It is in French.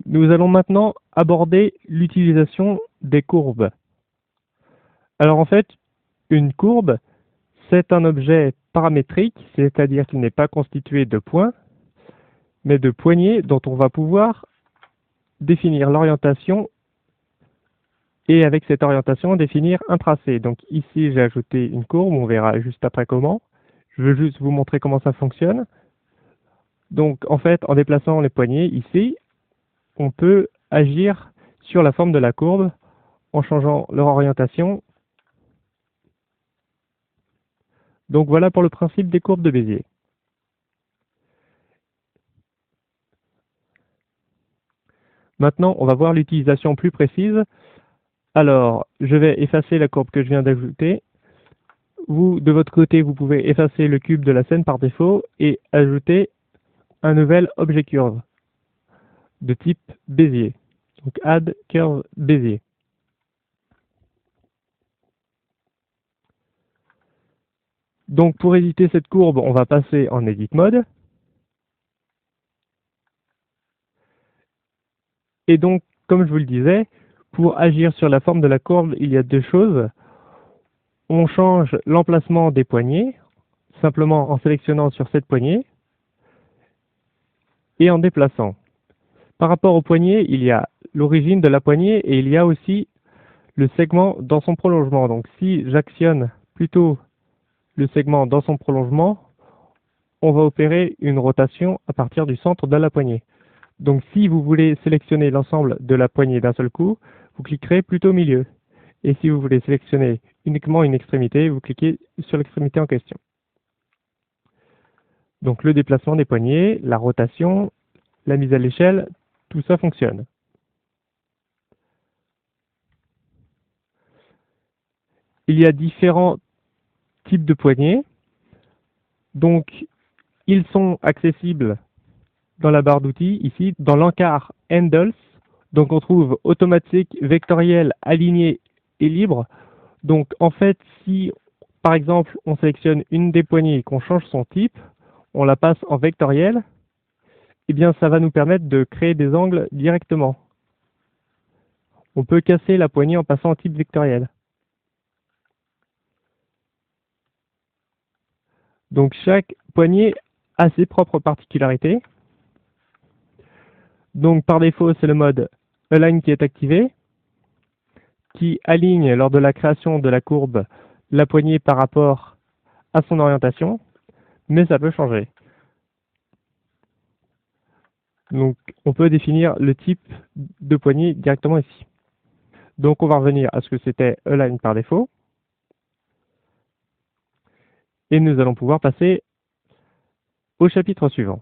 Nous allons maintenant aborder l'utilisation des courbes. Alors en fait, une courbe, c'est un objet paramétrique, c'est-à-dire qu'il n'est pas constitué de points, mais de poignées dont on va pouvoir définir l'orientation et avec cette orientation définir un tracé. Donc ici j'ai ajouté une courbe, on verra juste après comment. Je veux juste vous montrer comment ça fonctionne. Donc en fait, en déplaçant les poignées ici, on peut agir sur la forme de la courbe en changeant leur orientation. Donc voilà pour le principe des courbes de Bézier. Maintenant, on va voir l'utilisation plus précise. Alors, je vais effacer la courbe que je viens d'ajouter. Vous, de votre côté, vous pouvez effacer le cube de la scène par défaut et ajouter un nouvel objet curve de type Bézier. Donc add curve Bézier. Donc pour éditer cette courbe, on va passer en Edit Mode. Et donc, comme je vous le disais, pour agir sur la forme de la courbe, il y a deux choses. On change l'emplacement des poignées, simplement en sélectionnant sur cette poignée, et en déplaçant. Par rapport aux poignées, il y a l'origine de la poignée et il y a aussi le segment dans son prolongement. Donc si j'actionne plutôt le segment dans son prolongement, on va opérer une rotation à partir du centre de la poignée. Donc si vous voulez sélectionner l'ensemble de la poignée d'un seul coup, vous cliquerez plutôt au milieu. Et si vous voulez sélectionner uniquement une extrémité, vous cliquez sur l'extrémité en question. Donc le déplacement des poignets, la rotation, la mise à l'échelle, tout ça fonctionne. Il y a différents types de poignées. Donc ils sont accessibles dans la barre d'outils, ici, dans l'encart Handles. Donc on trouve automatique, vectoriel, aligné et libre. Donc en fait, si par exemple on sélectionne une des poignées et qu'on change son type, on la passe en vectoriel, eh bien ça va nous permettre de créer des angles directement. On peut casser la poignée en passant en type vectoriel. Donc chaque poignée a ses propres particularités. Donc par défaut, c'est le mode Align qui est activé, qui aligne lors de la création de la courbe la poignée par rapport à son orientation, mais ça peut changer. Donc on peut définir le type de poignée directement ici. Donc on va revenir à ce que c'était Align par défaut. Et nous allons pouvoir passer au chapitre suivant.